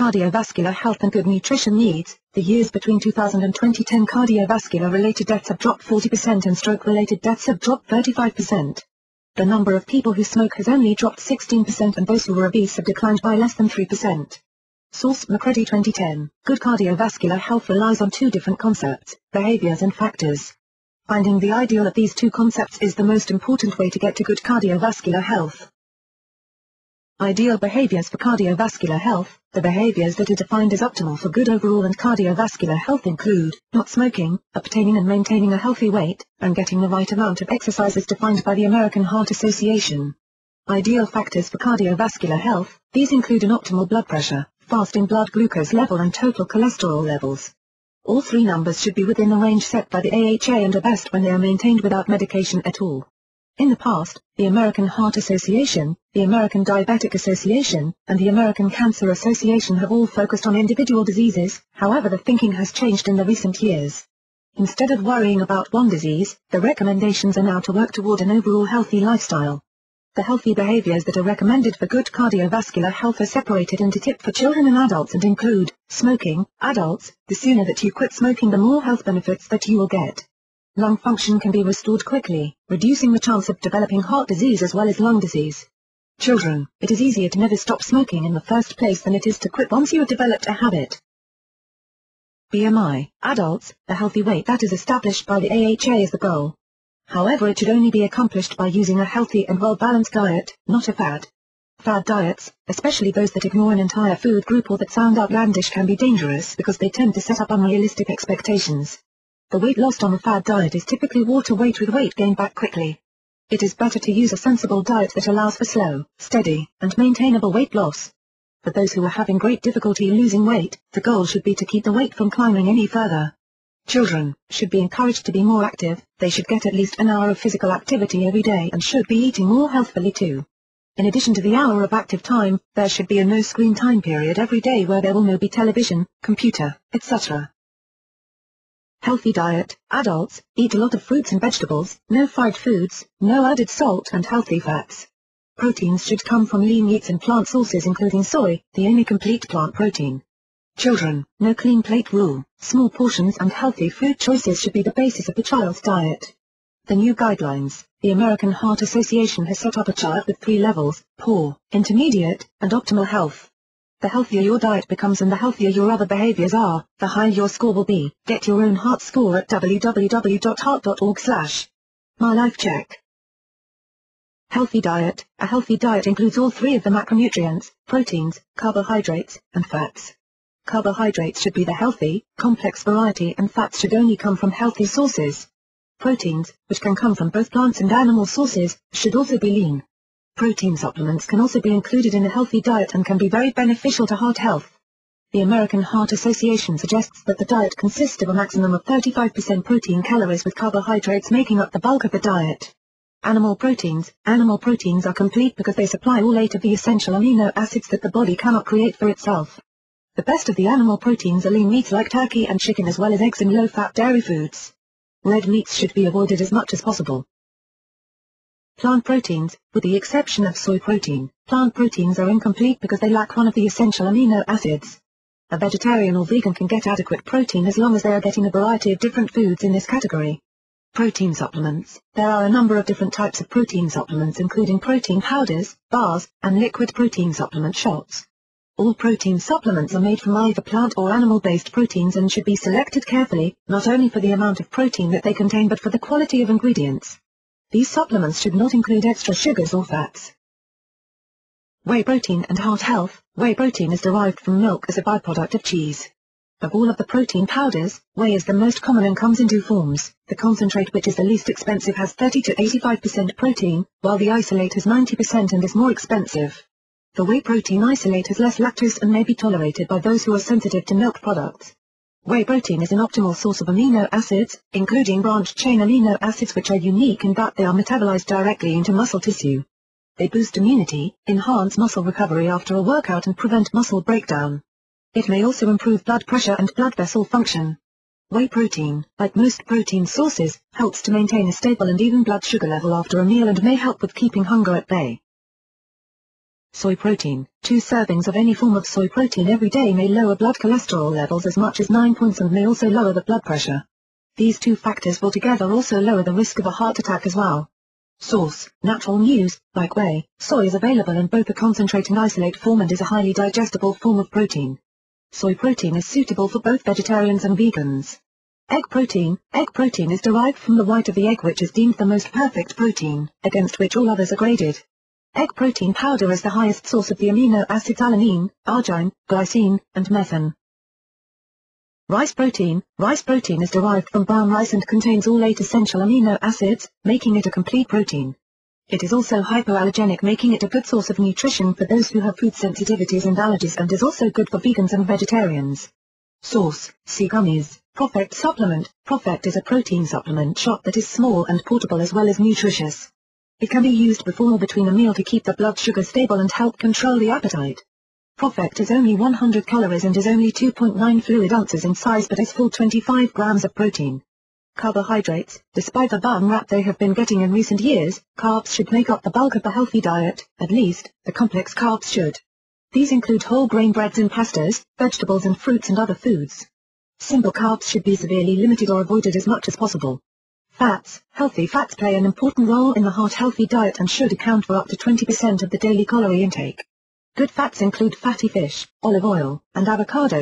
cardiovascular health and good nutrition needs. The years between 2000 and 2010 cardiovascular-related deaths have dropped 40% and stroke-related deaths have dropped 35%. The number of people who smoke has only dropped 16% and those who were obese have declined by less than 3%. Source: McCready 2010. Good cardiovascular health relies on two different concepts, behaviors and factors. Finding the ideal of these two concepts is the most important way to get to good cardiovascular health. Ideal behaviors for cardiovascular health. The behaviors that are defined as optimal for good overall and cardiovascular health include, not smoking, obtaining and maintaining a healthy weight, and getting the right amount of exercise as defined by the American Heart Association. Ideal factors for cardiovascular health. These include an optimal blood pressure, fasting blood glucose level and total cholesterol levels. All three numbers should be within the range set by the AHA and are best when they are maintained without medication at all. In the past, the American Heart Association, the American Diabetic Association, and the American Cancer Association have all focused on individual diseases. However, the thinking has changed in the recent years. Instead of worrying about one disease, the recommendations are now to work toward an overall healthy lifestyle. The healthy behaviors that are recommended for good cardiovascular health are separated into tip for children and adults and include, smoking. Adults, the sooner that you quit smoking the more health benefits that you will get. Lung function can be restored quickly, reducing the chance of developing heart disease as well as lung disease. Children, it is easier to never stop smoking in the first place than it is to quit once you have developed a habit. BMI. Adults, a healthy weight that is established by the AHA is the goal. However, it should only be accomplished by using a healthy and well-balanced diet, not a fad. Fad diets, especially those that ignore an entire food group or that sound outlandish, can be dangerous because they tend to set up unrealistic expectations. The weight lost on a fad diet is typically water weight with weight gained back quickly. It is better to use a sensible diet that allows for slow, steady, and maintainable weight loss. For those who are having great difficulty losing weight, the goal should be to keep the weight from climbing any further. Children should be encouraged to be more active. They should get at least an hour of physical activity every day and should be eating more healthfully too. In addition to the hour of active time, there should be a no screen time period every day where there will no be television, computer, etc. Healthy diet. Adults, eat a lot of fruits and vegetables, no fried foods, no added salt and healthy fats. Proteins should come from lean meats and plant sources including soy, the only complete plant protein. Children, no clean plate rule. Small portions and healthy food choices should be the basis of the child's diet. The new guidelines. The American Heart Association has set up a chart with 3 levels: poor, intermediate, and optimal health. The healthier your diet becomes and the healthier your other behaviors are, the higher your score will be. Get your own heart score at www.heart.org/MyLifeCheck. Healthy diet. A healthy diet includes all 3 of the macronutrients, proteins, carbohydrates, and fats. Carbohydrates should be the healthy, complex variety and fats should only come from healthy sources. Proteins, which can come from both plants and animal sources, should also be lean. Protein supplements can also be included in a healthy diet and can be very beneficial to heart health. The American Heart Association suggests that the diet consists of a maximum of 35% protein calories with carbohydrates making up the bulk of the diet. Animal proteins are complete because they supply all 8 of the essential amino acids that the body cannot create for itself. The best of the animal proteins are lean meats like turkey and chicken as well as eggs and low-fat dairy foods. Red meats should be avoided as much as possible. Plant proteins, with the exception of soy protein, plant proteins are incomplete because they lack one of the essential amino acids. A vegetarian or vegan can get adequate protein as long as they are getting a variety of different foods in this category. Protein supplements. There are a number of different types of protein supplements including protein powders, bars, and liquid protein supplement shots. All protein supplements are made from either plant or animal-based proteins and should be selected carefully, not only for the amount of protein that they contain but for the quality of ingredients. These supplements should not include extra sugars or fats. Whey protein and heart health. Whey protein is derived from milk as a byproduct of cheese. Of all of the protein powders, whey is the most common and comes in 2 forms. The concentrate, which is the least expensive, has 30 to 85% protein, while the isolate has 90% and is more expensive. The whey protein isolate has less lactose and may be tolerated by those who are sensitive to milk products. Whey protein is an optimal source of amino acids, including branched-chain amino acids which are unique in that they are metabolized directly into muscle tissue. They boost immunity, enhance muscle recovery after a workout and prevent muscle breakdown. It may also improve blood pressure and blood vessel function. Whey protein, like most protein sources, helps to maintain a stable and even blood sugar level after a meal and may help with keeping hunger at bay. Soy protein. 2 servings of any form of soy protein every day may lower blood cholesterol levels as much as 9 points and may also lower the blood pressure. These 2 factors will together also lower the risk of a heart attack as well. Source: Natural News. Like whey, soy is available in both a concentrate and isolate form and is a highly digestible form of protein. Soy protein is suitable for both vegetarians and vegans. Egg protein. Egg protein is derived from the white of the egg, which is deemed the most perfect protein, against which all others are graded. Egg protein powder is the highest source of the amino acids alanine, arginine, glycine, and methane. Rice protein. Rice protein is derived from brown rice and contains all 8 essential amino acids, making it a complete protein. It is also hypoallergenic, making it a good source of nutrition for those who have food sensitivities and allergies, and is also good for vegans and vegetarians. Source: Sea Gummies. ProfectR supplement. ProfectR is a protein supplement shot that is small and portable as well as nutritious. It can be used before or between a meal to keep the blood sugar stable and help control the appetite. ProfectR is only 100 calories and is only 2.9 fluid ounces in size, but has full 25 grams of protein. Carbohydrates. Despite the bum rap they have been getting in recent years, carbs should make up the bulk of the healthy diet, at least, the complex carbs should. These include whole grain breads and pastas, vegetables and fruits and other foods. Simple carbs should be severely limited or avoided as much as possible. Fats. Healthy fats play an important role in the heart-healthy diet and should account for up to 20% of the daily calorie intake. Good fats include fatty fish, olive oil, and avocados.